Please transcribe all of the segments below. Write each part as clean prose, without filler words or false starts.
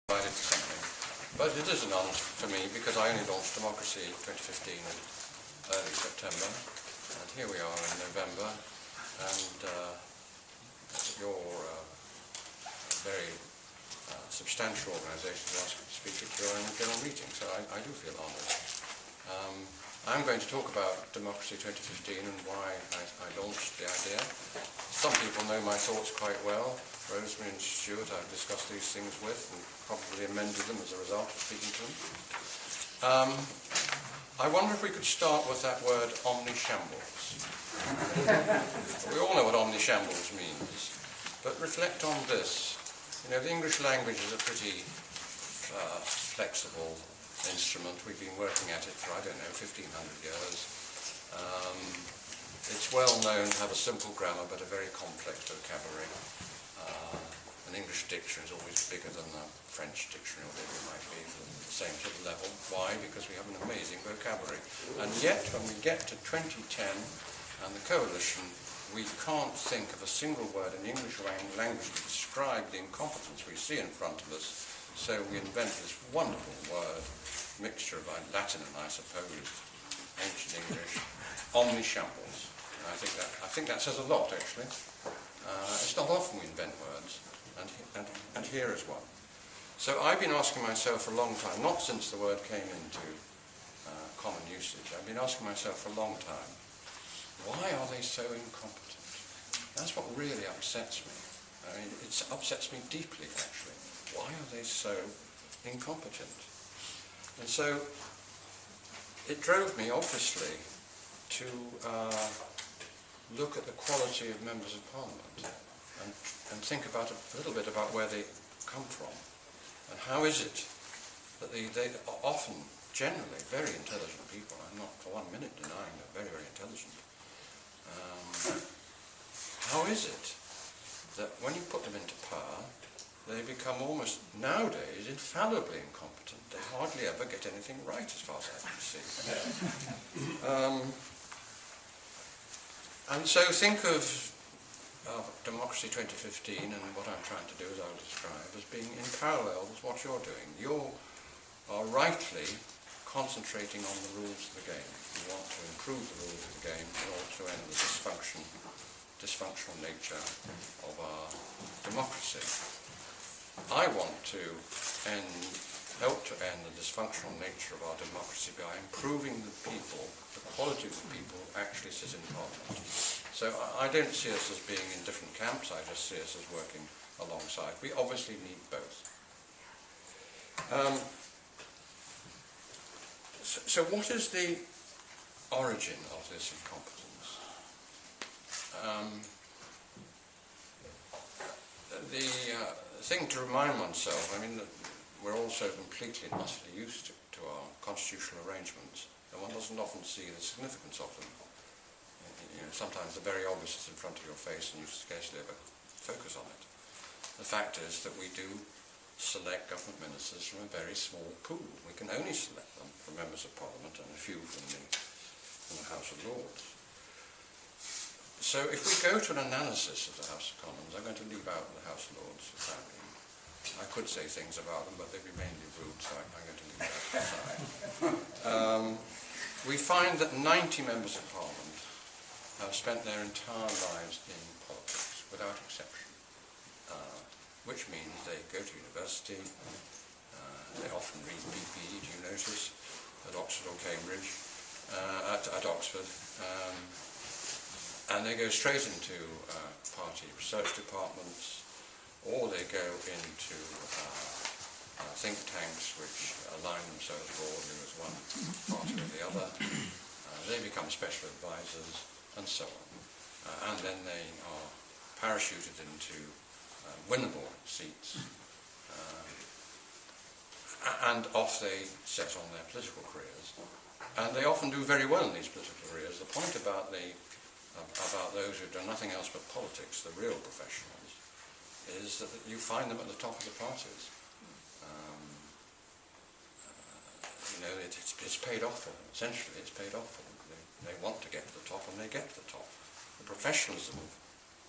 Provided something. But it is an honour for me because I only launched Democracy 2015 in early September, and here we are in November, and you're a very substantial organisation to ask me to speak at your annual general meeting, so I do feel honoured. I'm going to talk about Democracy 2015 and why I launched the idea. Some people know my thoughts quite well. Rosemary and Stuart I've discussed these things with and probably amended them as a result of speaking to them. I wonder if we could start with that word omnishambles. We all know what omnishambles means, but reflect on this. You know, the English language is a pretty flexible instrument. We've been working at it for, I don't know, 1,500 years. It's well known to have a simple grammar but a very complex vocabulary. An English dictionary is always bigger than a French dictionary, or whatever it might be, for the same sort of level. Why? Because we have an amazing vocabulary. And yet, when we get to 2010 and the coalition, we can't think of a single word in the English language to describe the incompetence we see in front of us. So we invent this wonderful word, mixture of Latin and, I suppose, ancient English, omnishambles. And I think that says a lot, actually. It's not often we invent words, and here is one. So I've been asking myself for a long time, not since the word came into common usage, I've been asking myself for a long time, why are they so incompetent? That's what really upsets me. I mean, it upsets me deeply, actually. Why are they so incompetent? And so it drove me, obviously, to look at the quality of members of Parliament and think about a little bit about where they come from and how is it that they are often, generally, very intelligent people. I'm not for 1 minute denying they're very, very intelligent. How is it that when you put them into power, they become almost, nowadays, infallibly incompetent? They hardly ever get anything right, as far as I can see. And so think of Democracy 2015 and what I'm trying to do, as I'll describe, as being in parallel with what you're doing. You are rightly concentrating on the rules of the game. You want to improve the rules of the game in order to end the dysfunctional nature of our democracy. I want to help to end the dysfunctional nature of our democracy by improving the people, the quality of the people who actually sit in Parliament. So I don't see us as being in different camps, I just see us as working alongside. We obviously need both. So what is the origin of this incompetence? The thing to remind oneself, I mean, we're also completely and utterly used to our constitutional arrangements, and one doesn't often see the significance of them. You know, sometimes they're very obvious in front of your face and you scarcely ever focus on it. The fact is that we do select government ministers from a very small pool. We can only select them from members of Parliament and a few from the House of Lords. So if we go to an analysis of the House of Commons, I'm going to leave out the House of Lords for that. I could say things about them, but they'd be mainly rude, so I'm going to leave that aside. We find that 90 members of Parliament have spent their entire lives in politics, without exception, which means they go to university, they often read BP, do you notice, at Oxford or Cambridge, at Oxford, and they go straight into party research departments, or they go into think tanks which align themselves broadly with one party or the other. They become special advisors, and so on. And then they are parachuted into winnable seats, and off they set on their political careers. And they often do very well in these political careers. The point about those who've done nothing else but politics, the real professionals, is that you find them at the top of the parties. You know, it's paid off for them. Essentially, it's paid off for them. They want to get to the top, and they get to the top. The professionalism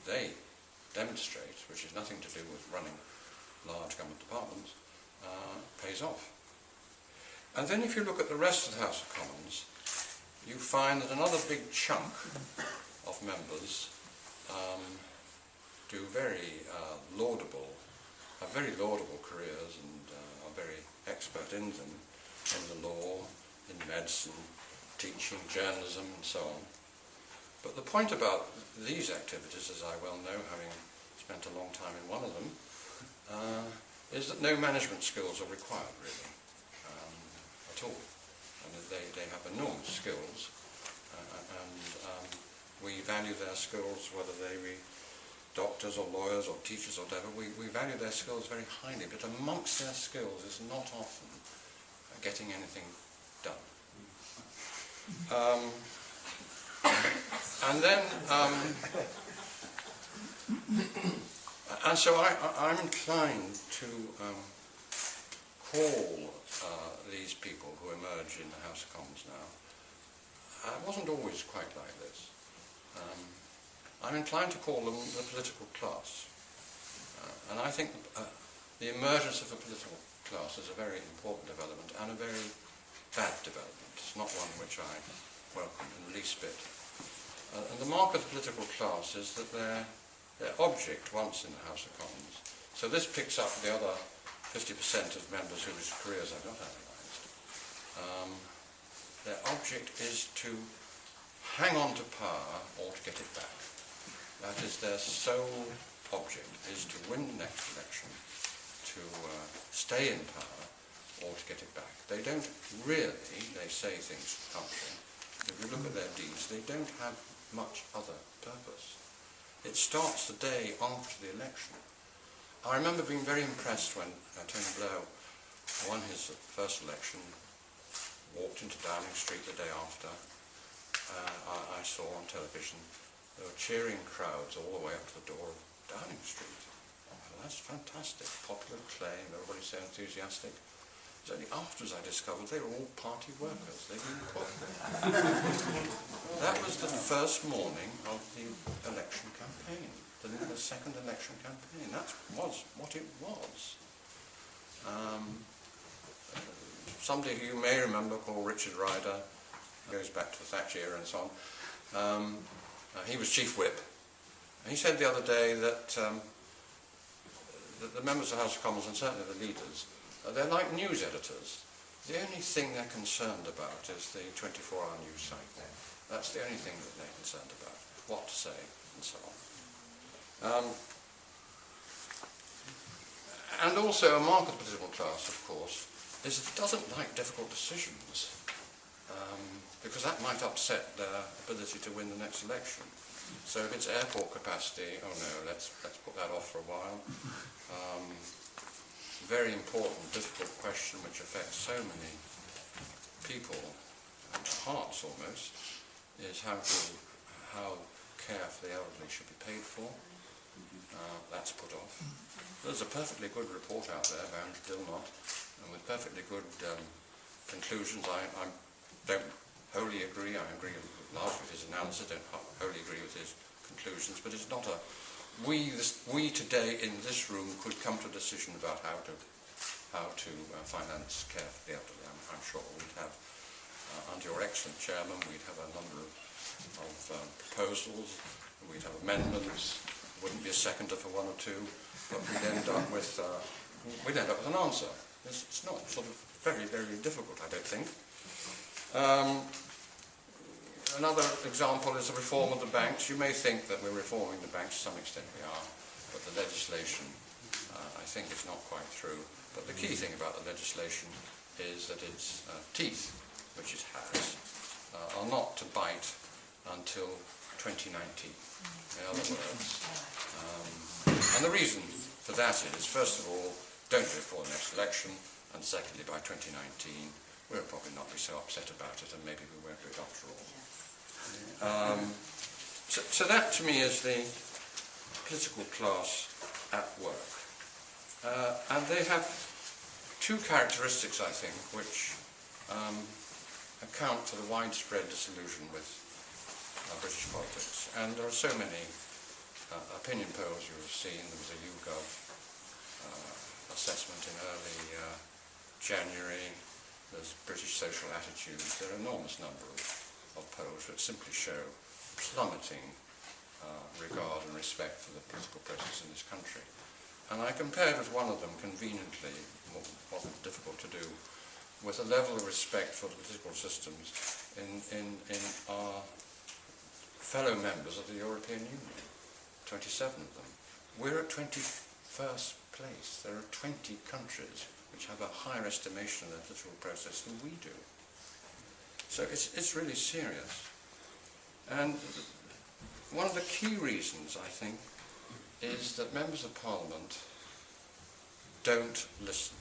they demonstrate, which has nothing to do with running large government departments, pays off. And then if you look at the rest of the House of Commons, you find that another big chunk of members do have very laudable careers and are very expert in them, in the law, in medicine, teaching, journalism and so on. But the point about these activities, as I well know, having spent a long time in one of them, is that no management skills are required really, at all. And they have enormous skills, and we value their skills, whether they be doctors or lawyers or teachers or whatever. We value their skills very highly, but amongst their skills is not often getting anything done. And then, and so I'm inclined to call these people who emerge in the House of Commons now. I wasn't always quite like this. I'm inclined to call them the political class. And I think the emergence of a political class is a very important development and a very bad development. It's not one which I welcome in the least bit. And the mark of the political class is that their object, once in the House of Commons, so this picks up the other 50% of members whose careers I've not analysed, their object is to hang on to power or to get it back. That is their sole object, is to win the next election, to stay in power or to get it back. They don't really, they say things to the contrary. If you look at their deeds, they don't have much other purpose. It starts the day after the election. I remember being very impressed when Tony Blair won his first election, walked into Downing Street the day after. I saw on television there were cheering crowds all the way up to the door of Downing Street. Well, that's fantastic, popular acclaim, everybody's so enthusiastic. It was only afterwards I discovered they were all party workers. They'd been put. That was the first morning of the election campaign, the second election campaign. That was what it was. Somebody who you may remember called Richard Ryder, goes back to the Thatcher era and so on. He was Chief Whip, and he said the other day that the members of the House of Commons, and certainly the leaders, they're like news editors. The only thing they're concerned about is the 24-hour news cycle. That's the only thing that they're concerned about, what to say, and so on. And also a mark of the political class, of course, is it doesn't like difficult decisions, because that might upset their ability to win the next election. So if it's airport capacity, oh no, let's put that off for a while. Very important, difficult question which affects so many people, and hearts almost, is how care for the elderly should be paid for. That's put off. There's a perfectly good report out there by Andreas Whittam Smith, and with perfectly good conclusions. I don't wholly agree. I agree largely with his analysis. I don't wholly agree with his conclusions, but it's not a... We today in this room could come to a decision about how to finance care for the elderly. I'm sure we'd have, under your excellent chairman, we'd have a number of proposals. We'd have amendments. Wouldn't be a seconder for one or two, but we'd end up with an answer. It's not sort of very, very difficult, I don't think. Another example is the reform of the banks. You may think that we're reforming the banks, to some extent we are, but the legislation, I think, is not quite through. But the key thing about the legislation is that its teeth, which it has, are not to bite until 2019. In other words, and the reason for that is, first of all, don't do it before the next election, and secondly, by 2019, we'll probably not be so upset about it, and maybe we won't do it after all. So that, to me, is the political class at work. And they have two characteristics, I think, which account for the widespread disillusion with British politics. And there are so many opinion polls you have seen. There was a YouGov assessment in early January, there's British social attitudes. There are an enormous number of polls that simply show plummeting regard and respect for the political process in this country. And I compared with one of them conveniently, what wasn't difficult to do, with a level of respect for the political systems in our fellow members of the European Union, 27 of them. We're at 21st place. There are 20 countries which have a higher estimation of the political process than we do. So it's really serious. And one of the key reasons, I think, is that members of Parliament don't listen.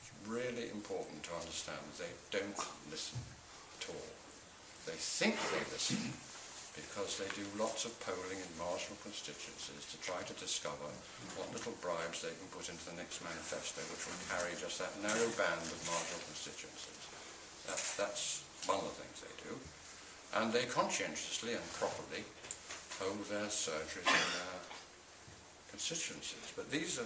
It's really important to understand they don't listen at all. They think they listen because they do lots of polling in marginal constituencies to try to discover what little bribes they can put into the next manifesto, which will carry just that narrow band of marginal constituencies. That's one of the things they do. And they conscientiously and properly hold their surgeries in their constituencies. But these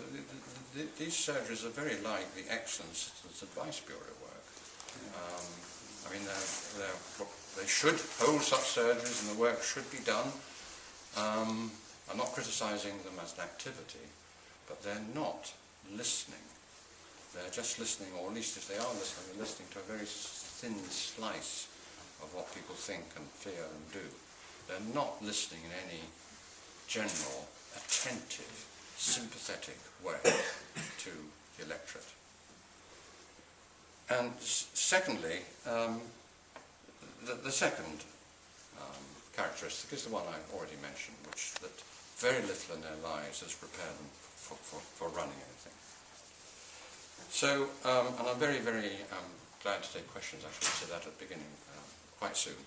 surgeries are very like the excellent Citizens Advice Bureau work. I mean, they should hold such surgeries and the work should be done. I'm not criticising them as an activity, but they're not listening. They're just listening, or at least if they are listening, they're listening to a very thin slice of what people think and fear and do. They're not listening in any general, attentive, sympathetic way to the electorate. And secondly, the second characteristic is the one I already mentioned, which that very little in their lives has prepared them for running anything. So, and I'm very, very glad to take questions. I should say that at the beginning, quite soon.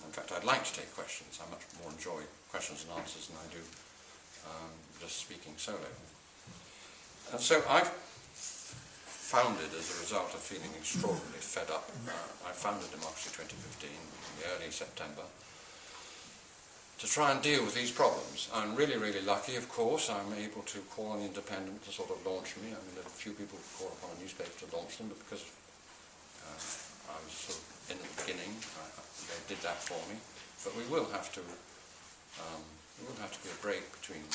In fact, I'd like to take questions. I much more enjoy questions and answers than I do just speaking solo. And so I've founded, as a result of feeling extraordinarily fed up, I founded Democracy 2015 in the early September to try and deal with these problems. I'm really, really lucky, of course. I'm able to call on the Independent to sort of launch me. I mean, there are a few people who call upon a newspaper to launch them, but because I was sort of in at the beginning, they did that for me. But we will have to be a break between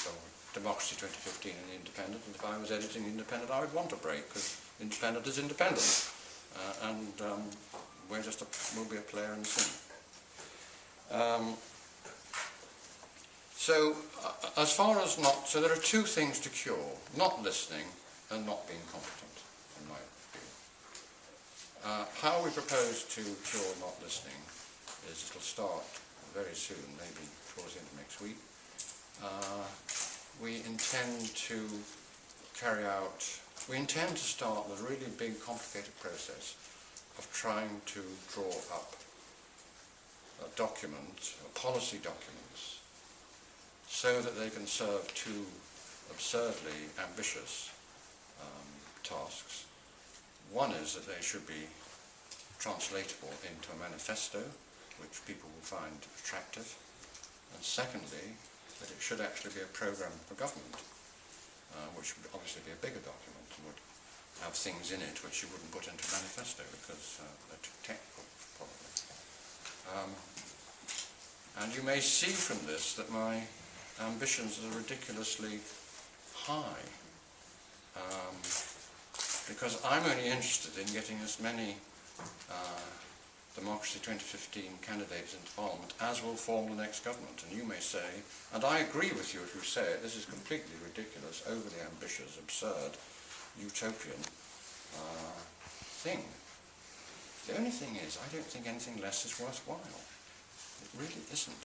Democracy 2015 and the Independent, and if I was editing the Independent, I would want a break, because the Independent is independent, and we'll be a player in the scene. So there are two things to cure: not listening and not being competent, in my view. How we propose to cure not listening is it'll start very soon, maybe towards the end of next week. We intend to start the really big, complicated process of trying to draw up policy documents, so that they can serve two absurdly ambitious tasks. One is that they should be translatable into a manifesto, which people will find attractive, and secondly, that it should actually be a programme for government, which would obviously be a bigger document and would have things in it which you wouldn't put into a manifesto because they're too technical, probably. And you may see from this that my ambitions are ridiculously high, because I'm only interested in getting as many Democracy 2015 candidates into Parliament as will form the next government. And you may say, and I agree with you if you say it, this is completely ridiculous, overly ambitious, absurd, utopian thing. The only thing is, I don't think anything less is worthwhile. It really isn't.